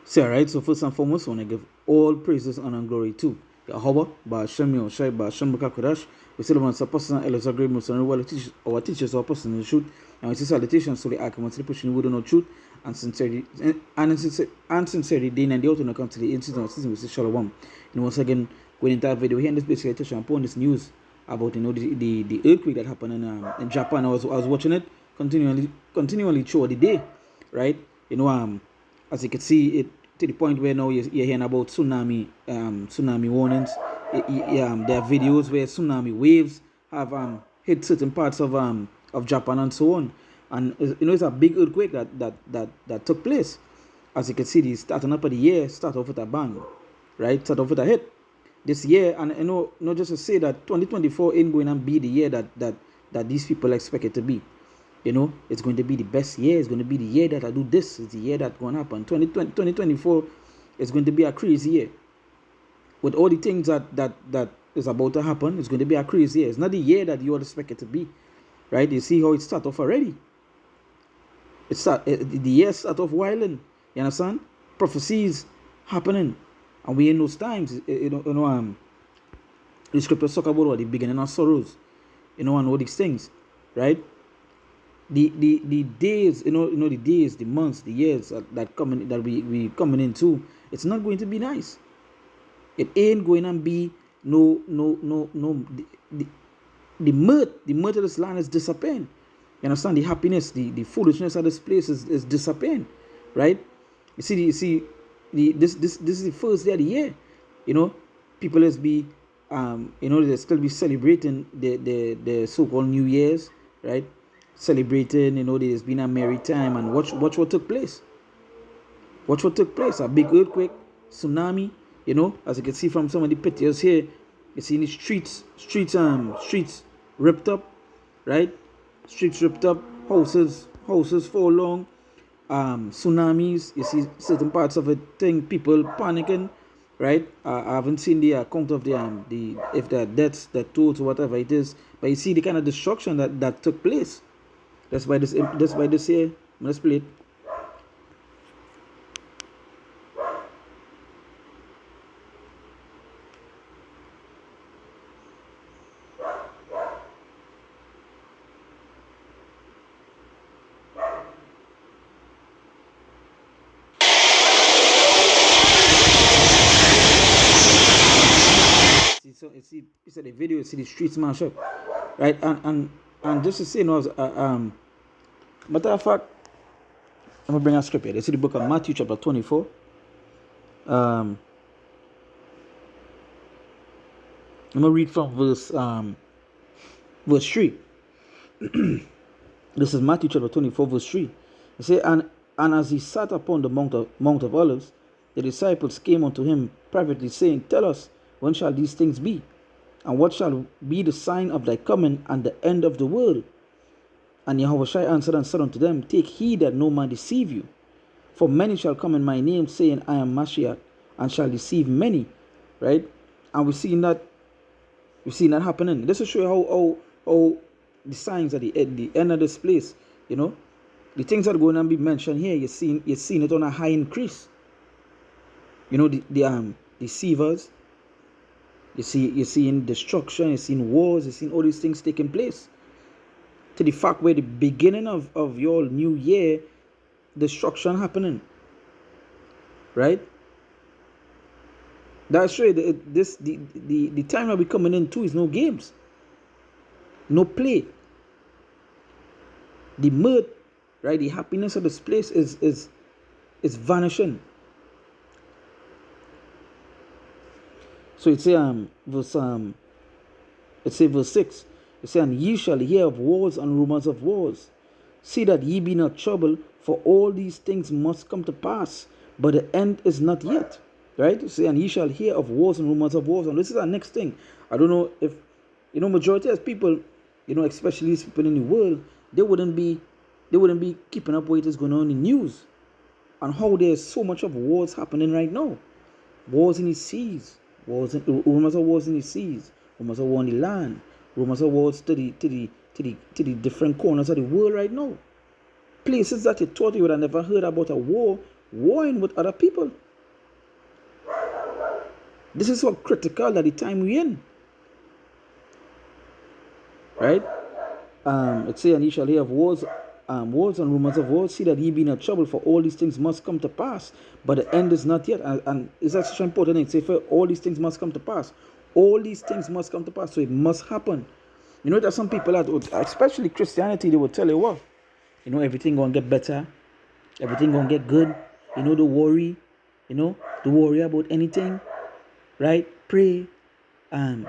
So, alright, so first and foremost, I want to give all praises, honor, and glory to Yahweh, Ba'ashem Yahushai, Ba'ashem B'Kakodash. We celebrate the person, Elazar Great Musa, our teachers, our person in the truth, and we say salutations to the Akaman, to the pushing wood no truth, and sincerity, and sincerity, day and day out when it comes to the incident of season, we say Shalom. And once again, going into that video, here in this basically touch upon this news about the earthquake that happened in Japan. I was watching it continually throughout the day, right? As you can see, it to the point where now you're hearing about tsunami warnings. There are videos where tsunami waves have hit certain parts of Japan and so on. And it's a big earthquake that took place. As you can see, the starting up of the year start off with a bang, right? Start off with a hit. This year, and not just to say that 2024 ain't going to be the year that these people expect it to be. It's going to be the best year. It's going to be the year that I do this. It's the year that's going to happen. 2024 is going to be a crazy year. With all the things that is about to happen, it's going to be a crazy year. It's not the year that you all expect it to be, right? You see how it start off already. The year start off wilding. You understand? Prophecies happening, and we in those times. The scriptures talk about the beginning of sorrows, and all these things, right? The days, the days, the months, the years that we coming into, it's not going to be nice. It ain't going to be no. The mirth of this land is disappearing. You understand? The happiness, the foolishness of this place is disappearing, right? This is the first day of the year. People let's be they still be celebrating the so-called New Year's, right? Celebrating, there's been a merry time, and watch what took place. Watch what took place. A big earthquake, tsunami, as you can see from some of the pictures here. You see the streets ripped up, right? Streets ripped up, houses fall along, tsunamis. You see certain parts of it thing, people panicking, right? I haven't seen the account of the if there are deaths, the tolls or whatever it is, but you see the kind of destruction that took place. That's why this here. Let's play it. So you see the video, you see the streets mash up, right? And just to say, matter of fact, I'm gonna bring a script here. You see the book of Matthew chapter 24. I'm gonna read from verse 3. This is Matthew chapter 24, verse 3. It says, and as he sat upon the Mount of Olives, the disciples came unto him privately, saying, Tell us, when shall these things be? And what shall be the sign of thy coming and the end of the world? And Yahushua answered and said unto them, Take heed that no man deceive you. For many shall come in my name, saying, I am Mashiach, and shall deceive many. Right? And we've seen that happening. This will show you how the signs at the end of this place, the things that are going to be mentioned here, you're seeing it on a high increase. The deceivers. You're seeing destruction, you're seeing wars, you're seeing all these things taking place. To the fact where the beginning of your new year, destruction happening. Right? That's right. The time that we're coming into is no games. No play. The mirth, right? The happiness of this place is vanishing. So it say verse 6. It say, and ye shall hear of wars and rumors of wars. See that ye be not troubled, for all these things must come to pass, but the end is not yet. Right? It say, and ye shall hear of wars and rumors of wars. And this is our next thing. I don't know if majority of people, especially these people in the world, they wouldn't be keeping up with what is going on in the news and how there's so much of wars happening right now. Wars in the seas. Rumors of wars in the seas, rumors of war on the land, rumors of wars to the different corners of the world right now. Places that you thought you would have never heard about a war warring with other people. This is so critical at the time we're in. Right? It say, and ye shall hear of wars and rumors of wars. See that ye be in trouble, for all these things must come to pass. But the end is not yet. And is that such an important thing? Say, for all these things must come to pass. All these things must come to pass. So it must happen. You know, there's some people that would, especially Christianity, they will tell you what, you know, everything gonna get better, everything gonna get good. You know, don't worry. You know, don't worry about anything. Right? Pray. You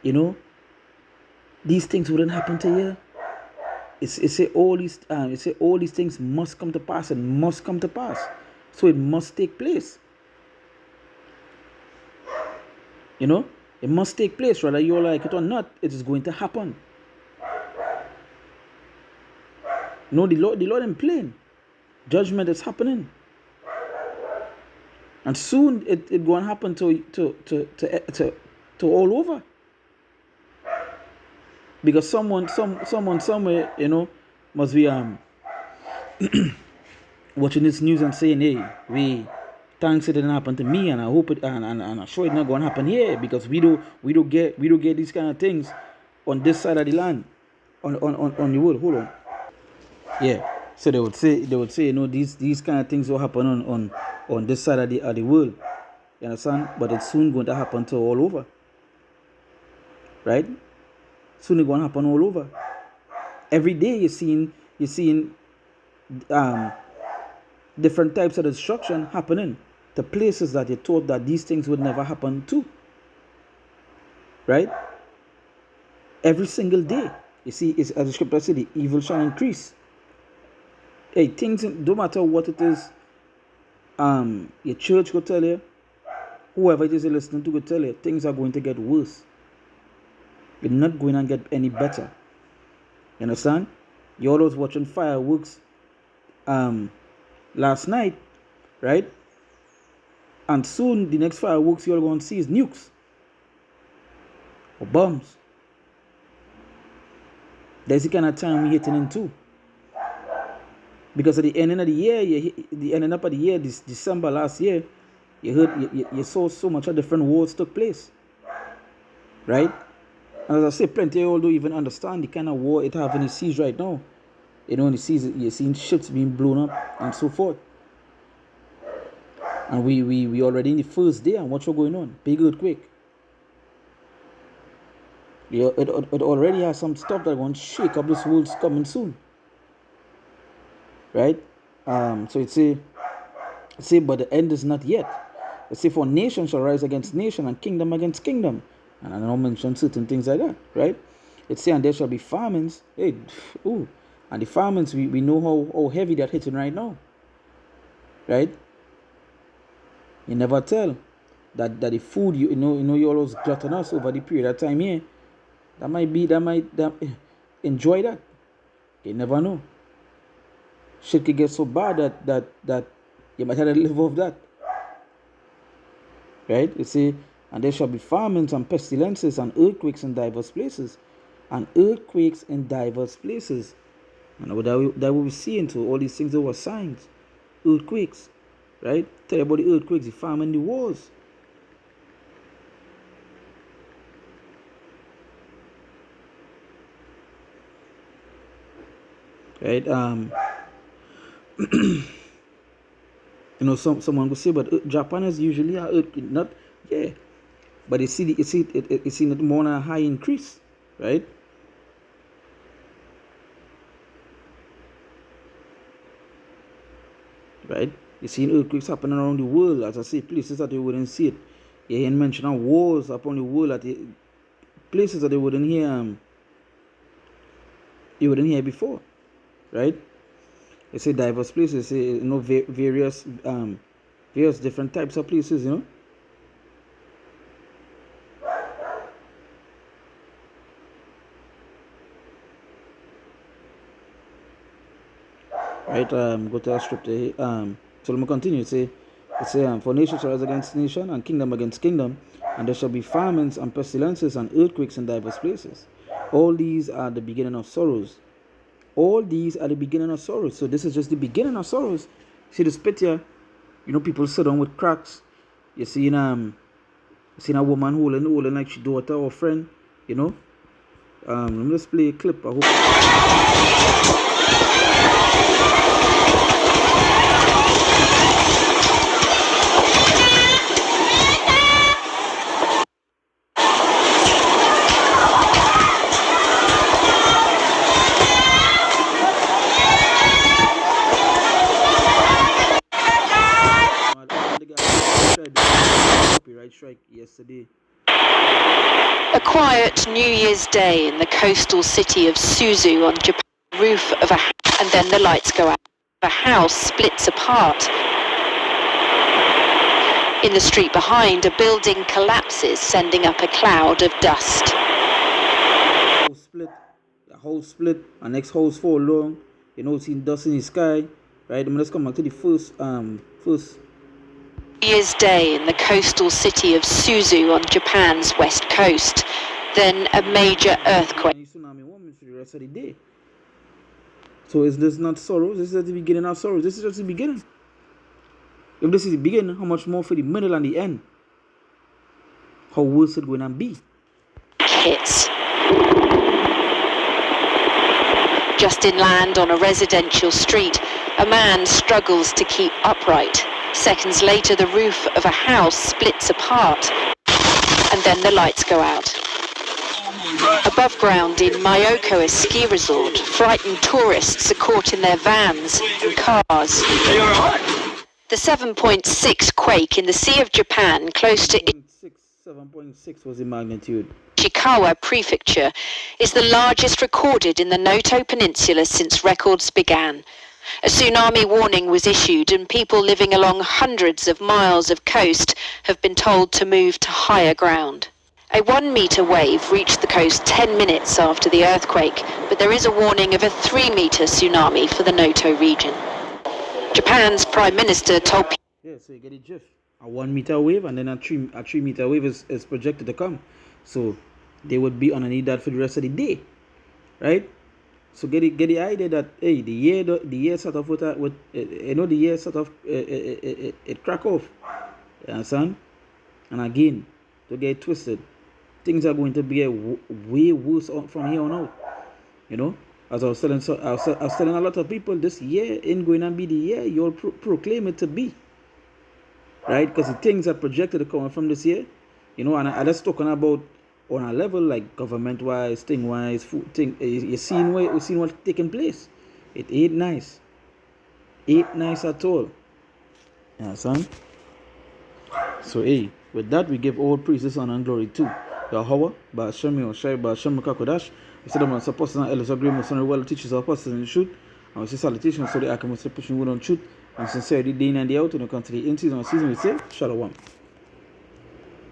know, these things wouldn't happen to you. It say all these things must come to pass and must come to pass. So it must take place. You know, it must take place, whether you like it or not. It is going to happen. No, the Lord in plain. Judgment is happening, and soon it going to happen to all over. Because someone somewhere, you know, must be watching this news and saying, hey, thanks it didn't happen to me, and I hope it and I'm sure it's not going to happen here, because we don't get these kind of things on this side of the land, on the world. Hold on. Yeah. So they would say, you know, these kind of things will happen on this side of the world. You understand? But it's soon going to happen to all over. Right? Soon it's going to happen all over. Every day you're seeing different types of destruction happening to places that you thought that these things would never happen to. Right? Every single day. You see, as the scripture says, the evil shall increase. Hey, things, no matter what it is, your church will tell you, whoever it is you're listening to will tell you, things are going to get worse. You're not going to get any better. You understand? You all was watching fireworks last night, right? And soon the next fireworks you're going to see is nukes or bombs. That's the kind of time we're hitting into. Because at the ending of the year, this December last year, you saw so much of different wars took place, right? And as I say, plenty of you don't even understand the kind of war it have in the seas right now. You know, in the seas, you're seeing ships being blown up and so forth. And we already in the first day, and what's going on? Big earthquake. Yeah, it already has some stuff that going to shake up this world coming soon. Right? So it say, but the end is not yet. It say, for nation shall rise against nation, and kingdom against kingdom. And I don't mention certain things like that, right? It say, and there shall be famines. Hey, and the famines, we know how heavy that hitting right now. Right? You never tell that the food, you know you always gluttonous over the period of time here. That might enjoy that. You never know. Shit could get so bad that you might have to live off that. Right? You see, and there shall be famines and pestilences and earthquakes in diverse places. And earthquakes in diverse places. And that we see into all these things that were signs. Earthquakes. Right? Tell you about the earthquakes, the famine, the wars. Right? You know, someone will say, but Japan is usually a earthquake, not, yeah. But you see it more on a high increase, right? Right? You see earthquakes happening around the world, as I say, places that you wouldn't see it. You ain't mentioning wars upon the world, at places that you wouldn't hear before, right? You say diverse places, you know, various different types of places, you know. Right, go to our scripture. So let me continue. It say, for nation shall rise against nation, and kingdom against kingdom, and there shall be famines and pestilences and earthquakes in diverse places. All these are the beginning of sorrows. All these are the beginning of sorrows. So this is just the beginning of sorrows. See the spit here? You know, people sit down with cracks. You seen a woman holding like she daughter or friend, you know. Let me just play a clip. I hope. Copyright strike yesterday. A quiet New Year's Day in the coastal city of Suzu on Japan's roof of a house, and then the lights go out. A house splits apart. In the street behind, a building collapses, sending up a cloud of dust. A house split, and next house fall long. You know, seeing dust in the sky, right? Let's come back to the first. New Year's Day in the coastal city of Suzu on Japan's west coast. Then a major earthquake. Tsunami warning for the rest of the day. So is this not sorrow? This is at the beginning of sorrow. This is just the beginning. If this is the beginning, how much more for the middle and the end? How worse it going to be? Hits. Just inland on a residential street, a man struggles to keep upright. Seconds later, the roof of a house splits apart, and then the lights go out. Above ground in Myoko, a ski resort, frightened tourists are caught in their vans and cars. The 7.6 quake in the Sea of Japan, close to 7.6 was the magnitude. Ishikawa Prefecture, is the largest recorded in the Noto Peninsula since records began. A tsunami warning was issued, and people living along hundreds of miles of coast have been told to move to higher ground. A 1-meter wave reached the coast 10 minutes after the earthquake, but there is a warning of a 3-meter tsunami for the Noto region. Japan's Prime Minister told people... Yeah, so you get a GIF. A 1-meter wave, and then a 3-meter wave is projected to come. So they would be underneath that for the rest of the day, right? So get the idea that hey, the year sort of it crack off. You understand? And again, to get twisted, things are going to be way worse from here on out. You know, as I was telling a lot of people, this year ain't going to be the year you'll proclaim it to be, right? Because the things are projected to come from this year, you know, and I just talking about on a level like government-wise, thing-wise, you're seeing what's taking place. It ain't nice. Ain't nice at all. Yeah, son. So, hey, with that, we give all praises, honor, and glory to Yahweh, Ba'ashem Yoshai, Ba'ashem Makakodash. We said, I'm supposed to Ellis agree with some well teachers our apostles in the truth. And we say salutations so the Akamus pushing wood on truth and sincerity day in and day out. When we come to the end season or season, we say, Shalom.